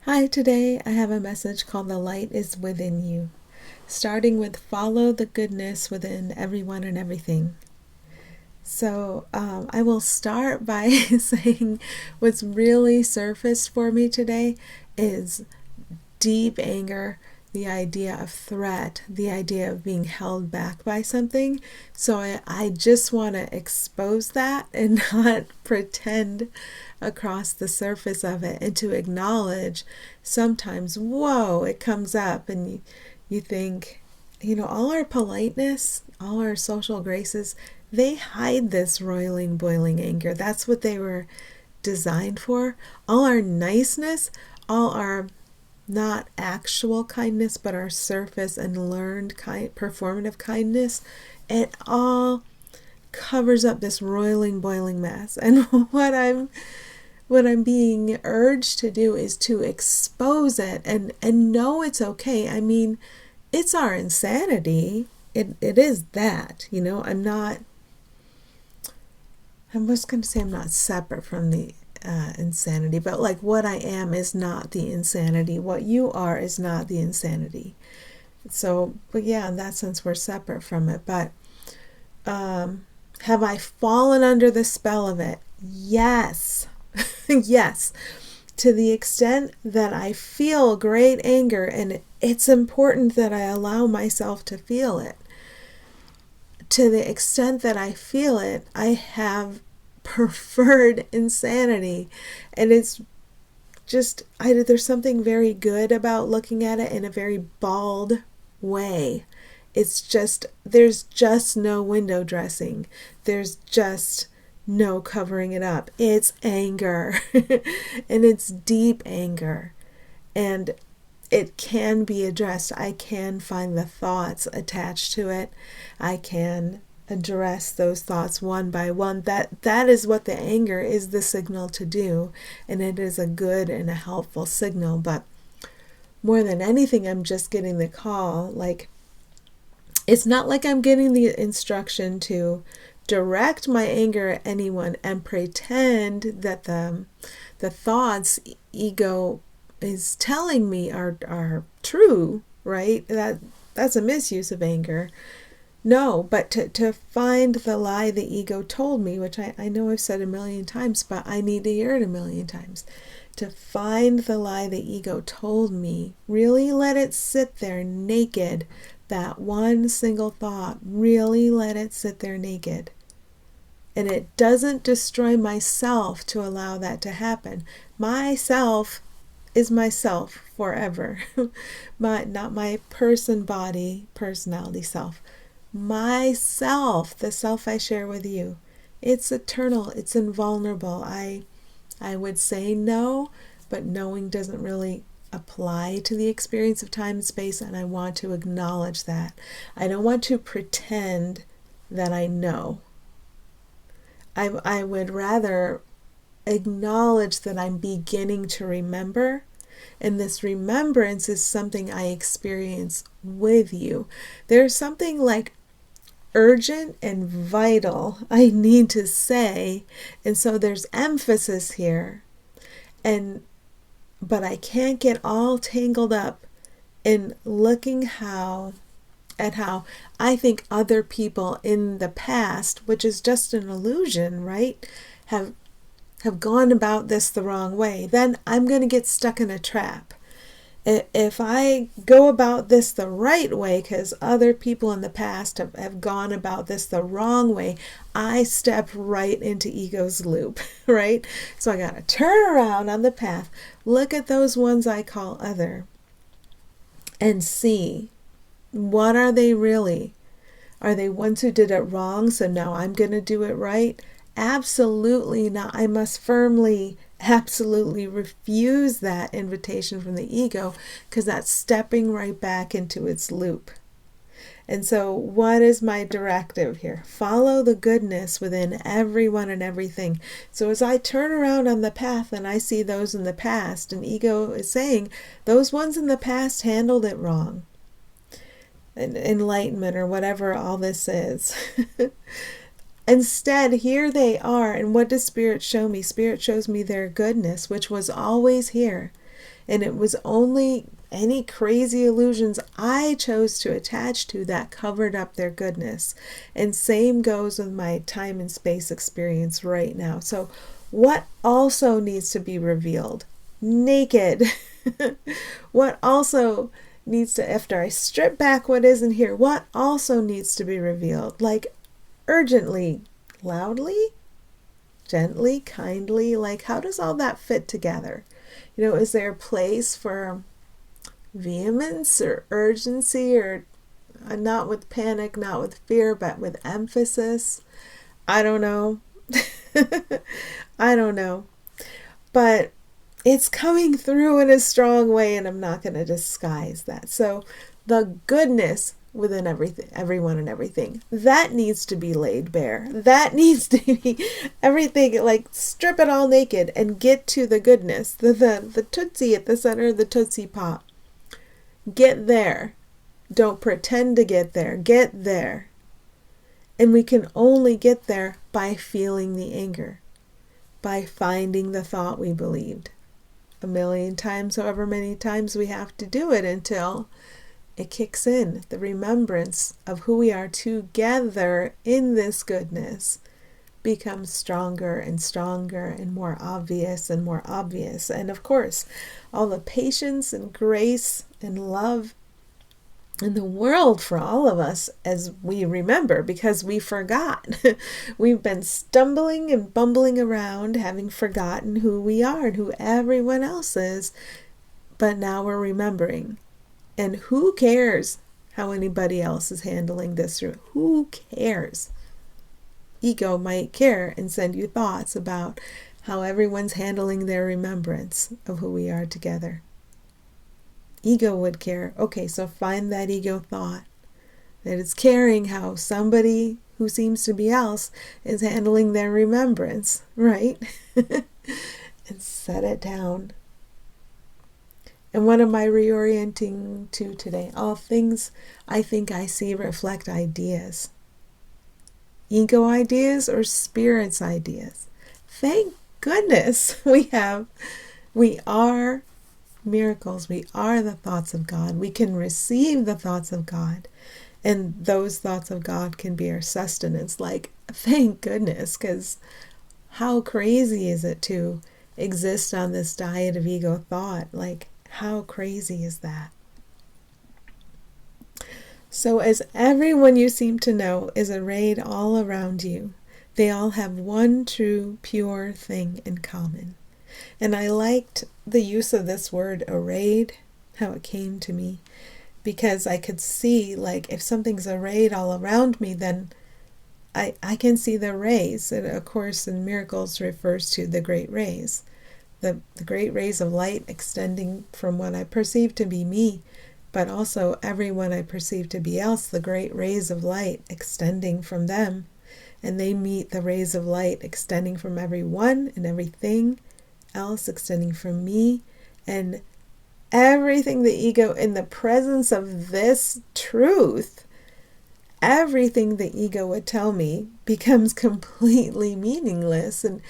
Hi, today I have a message called The Light is Within You, starting with follow the goodness within everyone and everything. So I will start by saying what's really surfaced for me today is deep anger, the idea of threat, the idea of being held back by something. So I just want to expose that and not pretend across the surface of it, and to acknowledge sometimes, whoa, it comes up and you think, all our politeness, all our social graces, they hide this roiling, boiling anger. That's what they were designed for. All our niceness, all our not actual kindness, but our surface and learned performative kindness, it all covers up this roiling, boiling mess. And what I'm being urged to do is to expose it and know it's okay. I mean, it's our insanity. It is that, I'm just going to say I'm not separate from the insanity, but like what I am is not the insanity. What you are is not the insanity. So, but yeah, in that sense, we're separate from it. But have I fallen under the spell of it? Yes. Yes. To the extent that I feel great anger, and it's important that I allow myself to feel it. To the extent that I feel it, I have preferred insanity. And it's just, there's something very good about looking at it in a very bald way. It's just, there's just no window dressing. There's just no covering it up. It's anger. And it's deep anger. And it can be addressed. I can find the thoughts attached to it. I can address those thoughts one by one. That is what the anger is the signal to do, and it is a good and a helpful signal. But more than anything, I'm just getting the call. Like, it's not like I'm getting the instruction to direct my anger at anyone and pretend that the thoughts ego is telling me are true, right? That's a misuse of anger. No, but to find the lie the ego told me, which I know I've said a million times, but I need to hear it a million times. To find the lie the ego told me, really let it sit there naked. That one single thought, really let it sit there naked. And it doesn't destroy myself to allow that to happen. Myself is myself forever. Not my personality self. Myself, the self I share with you. It's eternal, it's invulnerable. I would say no, but knowing doesn't really apply to the experience of time and space, and I want to acknowledge that. I don't want to pretend that I know. I would rather acknowledge that I'm beginning to remember, and this remembrance is something I experience with you. There's something like urgent and vital I need to say, and so there's emphasis here, but I can't get all tangled up in looking at how I think other people in the past, which is just an illusion, right, have gone about this the wrong way. Then I'm going to get stuck in a trap. If I go about this the right way, because other people in the past have gone about this the wrong way, I step right into ego's loop, right? So I got to turn around on the path, look at those ones I call other, and see, what are they really? Are they ones who did it wrong, so now I'm going to do it right? Absolutely not. I must firmly, absolutely refuse that invitation from the ego, because that's stepping right back into its loop. And so what is my directive here? Follow the goodness within everyone and everything. So as I turn around on the path and I see those in the past, and ego is saying, those ones in the past handled it wrong. Enlightenment or whatever all this is. Instead, here they are, and what does Spirit show me? Spirit shows me their goodness, which was always here. And it was only any crazy illusions I chose to attach to that covered up their goodness. And same goes with my time and space experience right now. So what also needs to be revealed? Naked. What also needs to, after I strip back what isn't here, what also needs to be revealed? Like urgently, loudly, gently, kindly, like how does all that fit together? Is there a place for vehemence or urgency, or not with panic, not with fear, but with emphasis? I don't know. I don't know. But it's coming through in a strong way, and I'm not going to disguise that. So the goodness within everyone and everything, that needs to be laid bare. That needs to be everything, like strip it all naked and get to the goodness, the Tootsie at the center of the Tootsie Pop. Get there. Don't pretend to get there. Get there. And we can only get there by feeling the anger, by finding the thought we believed. 1,000,000 times, however many times we have to do it until it kicks in. The remembrance of who we are together in this goodness becomes stronger and stronger and more obvious and more obvious. And of course, all the patience and grace and love in the world for all of us as we remember, because we forgot. We've been stumbling and bumbling around, having forgotten who we are and who everyone else is. But now we're remembering. And who cares how anybody else is handling this? Who cares? Ego might care and send you thoughts about how everyone's handling their remembrance of who we are together. Ego would care. Okay, so find that ego thought that it's caring how somebody who seems to be else is handling their remembrance, right? And set it down. And what am I reorienting to today? All things I think I see reflect ideas. Ego ideas or spirit's ideas. Thank goodness we are miracles. We are the thoughts of God. We can receive the thoughts of God. And those thoughts of God can be our sustenance. Like, thank goodness, because how crazy is it to exist on this diet of ego thought? Like, how crazy is that? So as everyone you seem to know is arrayed all around you, they all have one true, pure thing in common. And I liked the use of this word arrayed, how it came to me, because I could see, like, if something's arrayed all around me, then I can see the rays. And of course, in miracles refers to the great rays, the great rays of light extending from what I perceive to be me, but also everyone I perceive to be else, the great rays of light extending from them. And they meet the rays of light extending from everyone and everything else, extending from me, and everything the ego, in the presence of this truth, everything the ego would tell me becomes completely meaningless. And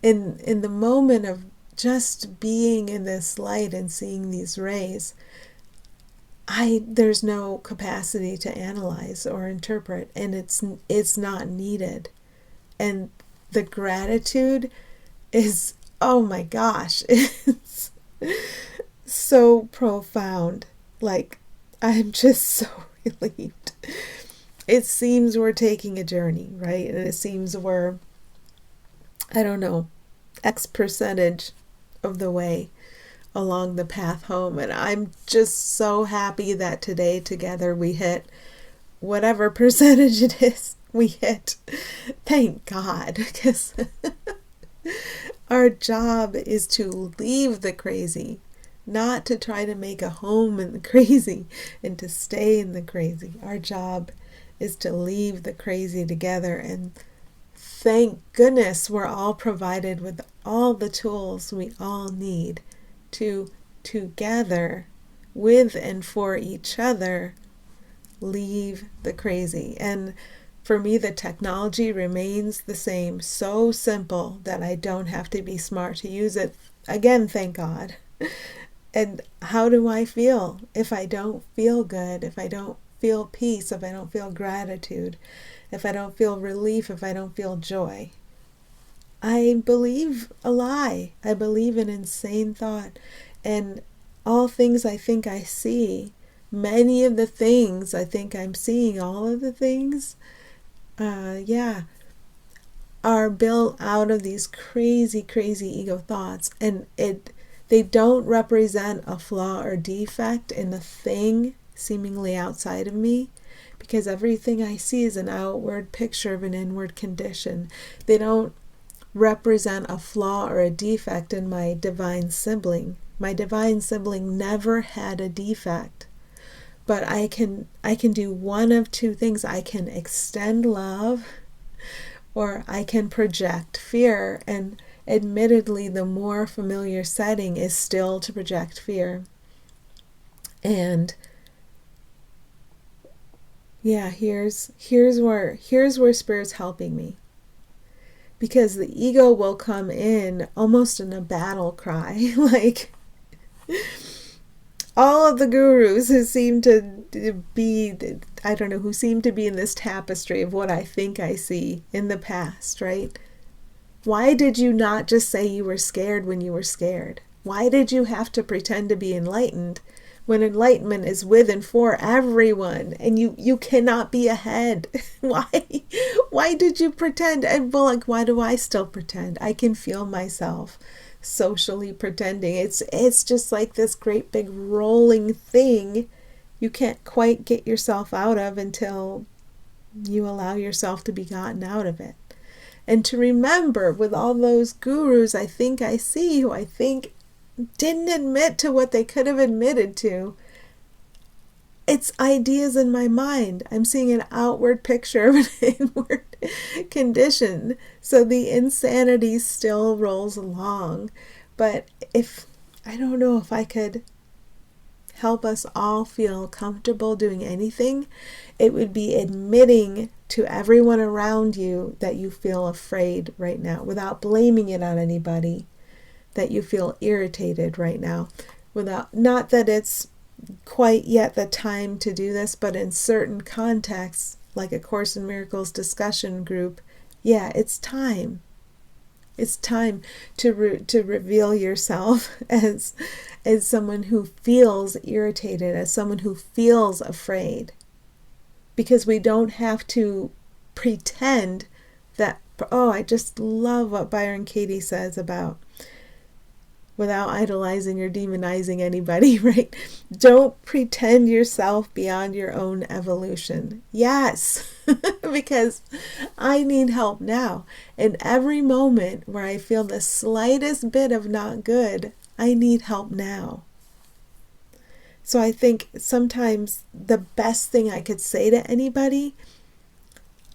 in the moment of just being in this light and seeing these rays, there's no capacity to analyze or interpret, and it's not needed. And the gratitude is, oh my gosh, it's so profound. Like, I'm just so relieved. It seems we're taking a journey, right? And it seems we're, I don't know, X percentage of the way along the path home. And I'm just so happy that today together we hit whatever percentage it is we hit. Thank God, because our job is to leave the crazy, not to try to make a home in the crazy and to stay in the crazy. Our job is to leave the crazy together. And thank goodness we're all provided with all the tools we all need to together, with and for each other, leave the crazy. And for me, the technology remains the same, so simple that I don't have to be smart to use it. Again, thank God. And how do I feel if I don't feel good, if I don't feel peace, if I don't feel gratitude, if I don't feel relief, if I don't feel joy? I believe a lie. I believe an insane thought. And all things I think I see, many of the things I think I'm seeing, all of the things, are built out of these crazy, crazy ego thoughts. And they don't represent a flaw or defect in the thing seemingly outside of me, because everything I see is an outward picture of an inward condition. They don't represent a flaw or a defect in my divine sibling. My divine sibling never had a defect. But I can do one of two things. I can extend love, or I can project fear. And admittedly, the more familiar setting is still to project fear. And yeah, here's where Spirit's helping me. Because the ego will come in almost in a battle cry. Like all of the gurus who seem to be, who seem to be in this tapestry of what I think I see in the past, right? Why did you not just say you were scared when you were scared? Why did you have to pretend to be enlightened when enlightenment is with and for everyone, and you cannot be ahead? Why did you pretend? And well, like, why do I still pretend? I can feel myself socially pretending. It's just like this great big rolling thing you can't quite get yourself out of until you allow yourself to be gotten out of it. And to remember, with all those gurus I think I see, who I think didn't admit to what they could have admitted to, it's ideas in my mind. I'm seeing an outward picture of an inward condition. So the insanity still rolls along. But I don't know if I could help us all feel comfortable doing anything, it would be admitting to everyone around you that you feel afraid right now, without blaming it on anybody, that you feel irritated right now, not that it's quite yet the time to do this, but in certain contexts, like a Course in Miracles discussion group, yeah, it's time. It's time to reveal yourself as someone who feels irritated, as someone who feels afraid. Because we don't have to pretend that, I just love what Byron Katie says about without idolizing or demonizing anybody, right? Don't pretend yourself beyond your own evolution. Yes, because I need help now. In every moment where I feel the slightest bit of not good, I need help now. So I think sometimes the best thing I could say to anybody,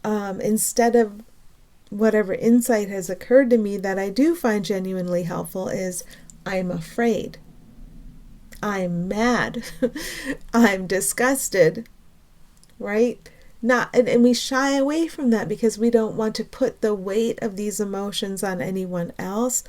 instead of whatever insight has occurred to me that I do find genuinely helpful, is I'm afraid. I'm mad. I'm disgusted. Right? And we shy away from that because we don't want to put the weight of these emotions on anyone else.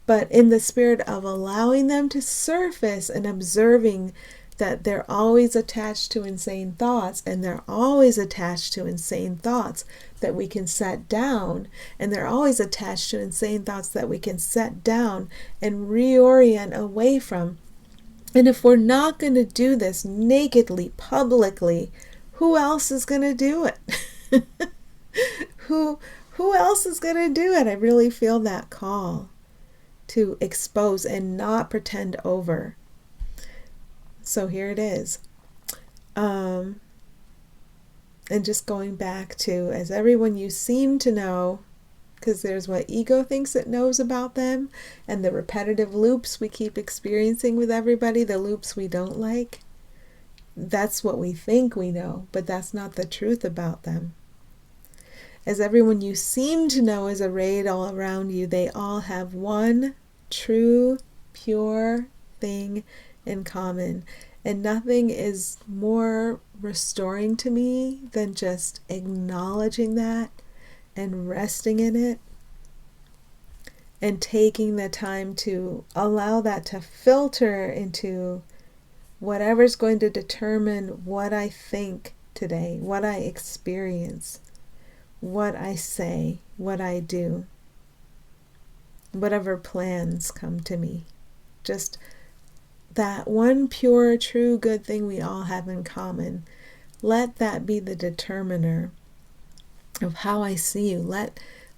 But in the spirit of allowing them to surface and observing that they're always attached to insane thoughts, and they're always attached to insane thoughts that we can set down, and they're always attached to insane thoughts that we can set down and reorient away from. And if we're not going to do this nakedly, publicly, who else is going to do it? Who else is going to do it? I really feel that call to expose and not pretend over. So here it is. And just going back to, as everyone you seem to know, because there's what ego thinks it knows about them, and the repetitive loops we keep experiencing with everybody, the loops we don't like. That's what we think we know, but that's not the truth about them. As everyone you seem to know is arrayed all around you, they all have one true, pure thing in common. And nothing is more restoring to me than just acknowledging that and resting in it. and taking the time to allow that to filter into whatever's going to determine what I think today, what I experience, what I say, what I do, whatever plans come to me. Just that one pure, true, good thing we all have in common. Let that be the determiner of how I see you.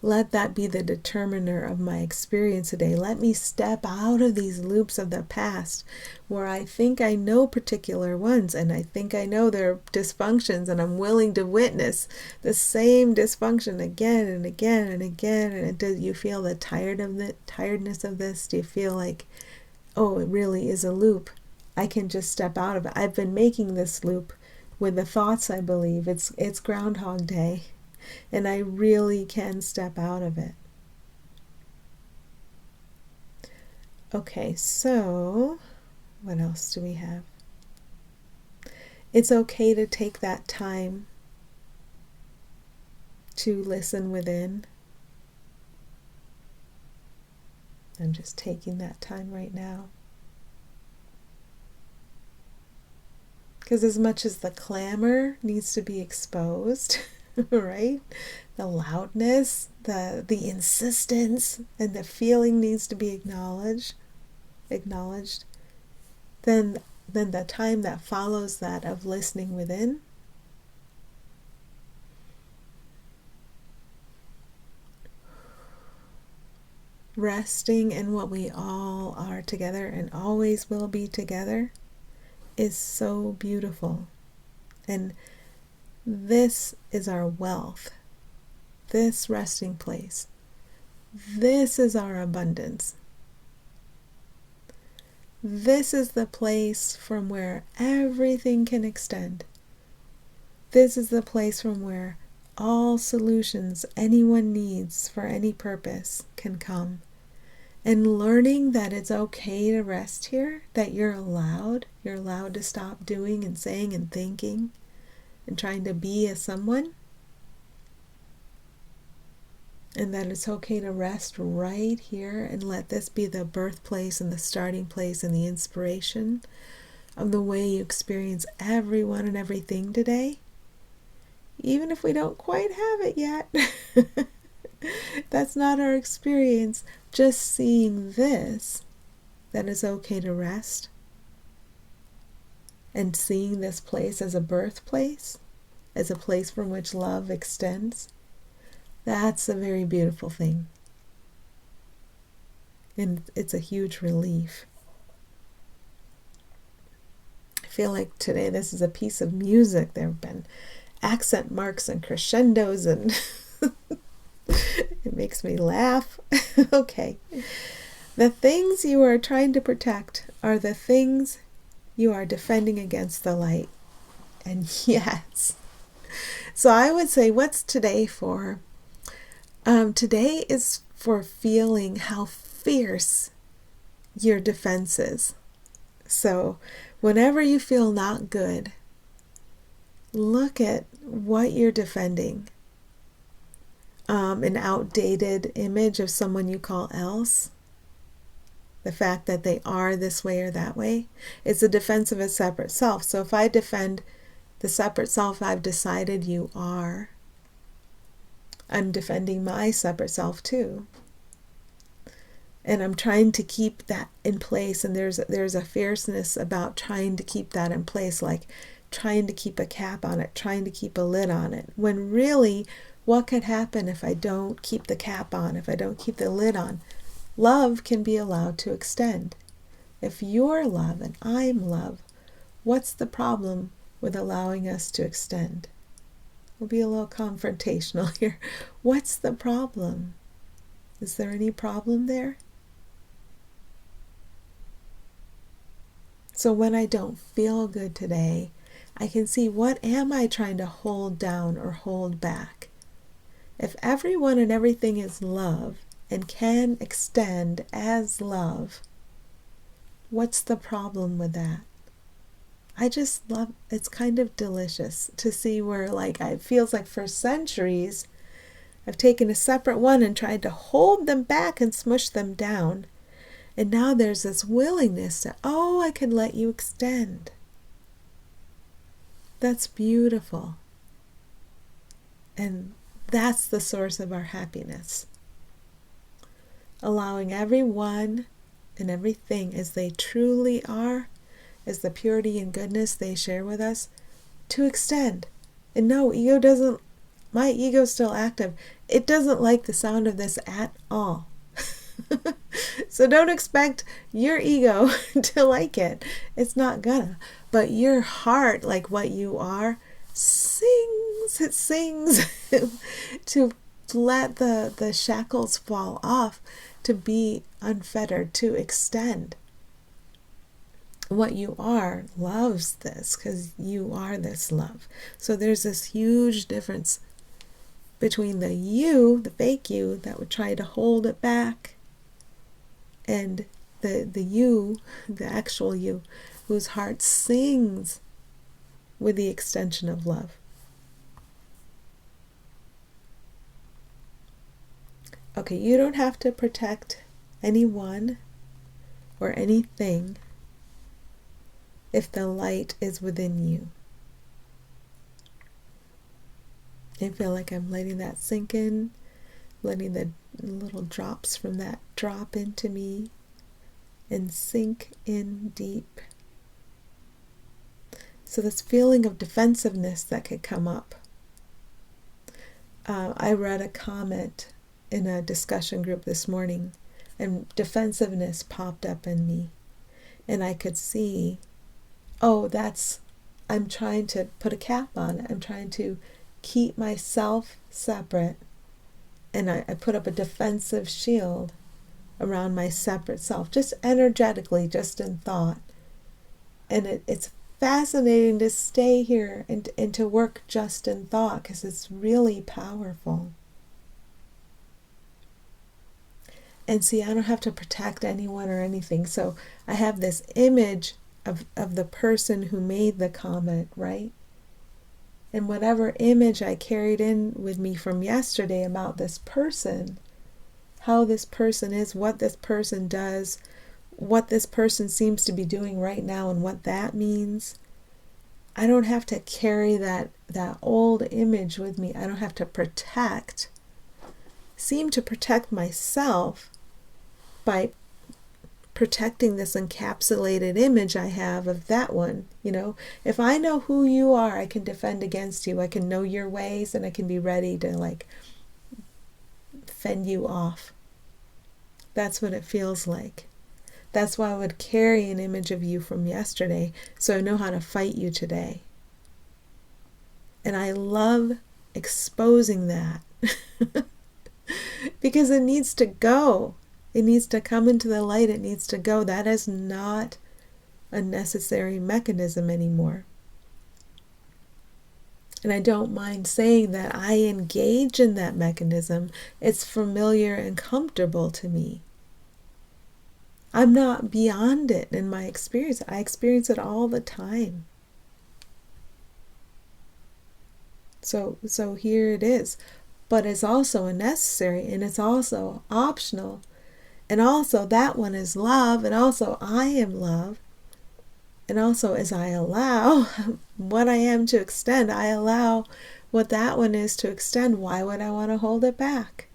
Let that be the determiner of my experience today. Let me step out of these loops of the past where I think I know particular ones and I think I know their dysfunctions, and I'm willing to witness the same dysfunction again and again and again. And do you feel the tiredness of this? Do you feel like, oh, it really is a loop? I can just step out of it. I've been making this loop with the thoughts, I believe. It's Groundhog Day. And I really can step out of it. Okay, so what else do we have? It's okay to take that time to listen within. I'm just taking that time right now. Because as much as the clamor needs to be exposed, right? The loudness, the insistence, and the feeling needs to be acknowledged. Then the time that follows that of listening within, resting in what we all are together and always will be together, is so beautiful. And this is our wealth, this resting place. This is our abundance. This is the place from where everything can extend. This is the place from where all solutions anyone needs for any purpose can come. And learning that it's okay to rest here, that you're allowed to stop doing and saying and thinking and trying to be as someone, and that it's okay to rest right here and let this be the birthplace and the starting place and the inspiration of the way you experience everyone and everything today, even if we don't quite have it yet. That's not our experience. Just seeing this, that it's okay to rest, and seeing this place as a birthplace, as a place from which love extends, that's a very beautiful thing. And it's a huge relief. I feel like today this is a piece of music. There have been accent marks and crescendos, and it makes me laugh. Okay. The things you are trying to protect are the things you are defending against the light. And yes. So I would say, what's today for? Today is for feeling how fierce your defense is. So whenever you feel not good, look at what you're defending. An outdated image of someone you call else, the fact that they are this way or that way, it's a defense of a separate self. So if I defend the separate self I've decided you are, I'm defending my separate self too. And I'm trying to keep that in place, and there's a fierceness about trying to keep that in place, like trying to keep a cap on it, trying to keep a lid on it, when really, what could happen if I don't keep the cap on, if I don't keep the lid on? Love can be allowed to extend. If you're love and I'm love, what's the problem with allowing us to extend? We'll be a little confrontational here. What's the problem? Is there any problem there? So when I don't feel good today, I can see, what am I trying to hold down or hold back? If everyone and everything is love and can extend as love, what's the problem with that? I just love, it's kind of delicious to see where, like, it feels like for centuries I've taken a separate one and tried to hold them back and smush them down. And now there's this willingness to, oh, I can let you extend. That's beautiful. And that's the source of our happiness. Allowing everyone and everything as they truly are, as the purity and goodness they share with us, to extend. And no, my ego's still active. It doesn't like the sound of this at all. So don't expect your ego to like it. It's not gonna. But your heart, like what you are, sings. It sings to let the shackles fall off, to be unfettered, to extend. What you are loves this because you are this love. So there's this huge difference between the you, the fake you, that would try to hold it back, and the you, the actual you, whose heart sings with the extension of love. Okay, you don't have to protect anyone or anything if the light is within you. I feel like I'm letting that sink in, letting the little drops from that drop into me and sink in deep. So this feeling of defensiveness that could come up. I read a comment in a discussion group this morning, and defensiveness popped up in me. And I could see, I'm trying to put a cap on it. I'm trying to keep myself separate. And I put up a defensive shield around my separate self, just energetically, just in thought. And it's fascinating to stay here and to work just in thought, because it's really powerful. And see, I don't have to protect anyone or anything. So I have this image of the person who made the comment, right? And whatever image I carried in with me from yesterday about this person, how this person is, what this person does, what this person seems to be doing right now, and what that means, I don't have to carry that old image with me. I don't have to seem to protect myself by protecting this encapsulated image I have of that one. If I know who you are, I can defend against you. I can know your ways, and I can be ready to fend you off. That's what it feels like. That's why I would carry an image of you from yesterday, so I know how to fight you today. And I love exposing that because it needs to go. It needs to come into the light. It needs to go. That is not a necessary mechanism anymore. And I don't mind saying that I engage in that mechanism. It's familiar and comfortable to me. I'm not beyond it in my experience. I experience it all the time. So here it is. But it's also necessary, and it's also optional. And also that one is love, and also I am love. And also as I allow what I am to extend, I allow what that one is to extend. Why would I want to hold it back?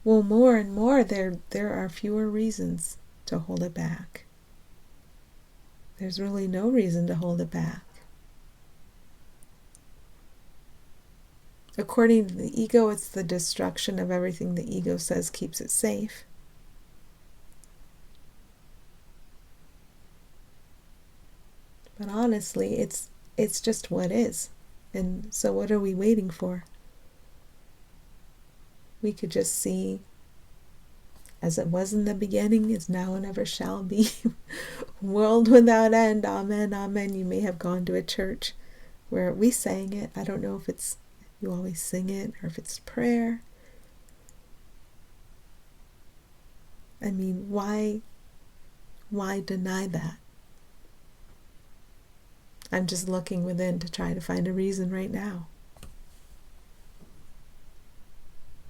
Well, more and more there are fewer reasons to hold it back. There's really no reason to hold it back. According to the ego, it's the destruction of everything the ego says keeps it safe. But honestly, it's just what is. And so what are we waiting for? We could just see, as it was in the beginning, is now and ever shall be, world without end, amen, amen. You may have gone to a church where we sang it. I don't know if it's you always sing it or if it's prayer. I mean, why deny that? I'm just looking within to try to find a reason right now.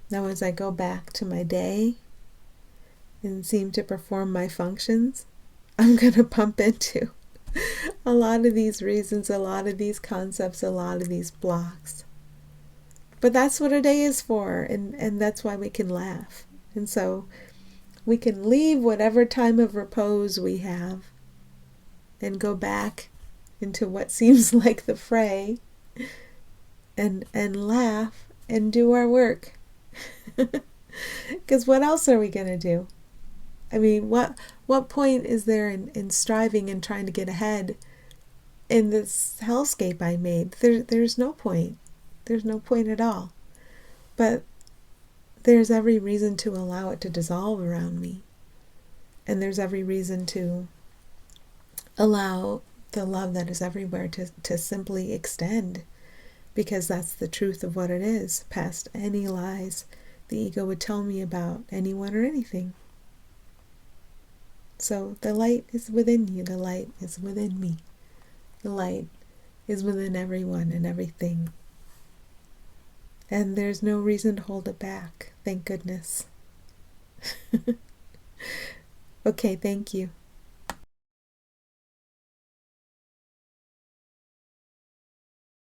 Now, as I go back to my day and seem to perform my functions, I'm going to bump into a lot of these reasons, a lot of these concepts, a lot of these blocks. But that's what a day is for, and that's why we can laugh. And so we can leave whatever time of repose we have and go back into what seems like the fray and laugh and do our work. Because what else are we going to do? I mean, what point is there in striving and trying to get ahead in this hellscape I made? There's no point. There's no point at all. But there's every reason to allow it to dissolve around me. And there's every reason to allow the love that is everywhere to simply extend. Because that's the truth of what it is, past any lies the ego would tell me about anyone or anything. So the light is within you. The light is within me. The light is within everyone and everything. And there's no reason to hold it back. Thank goodness. Okay, thank you.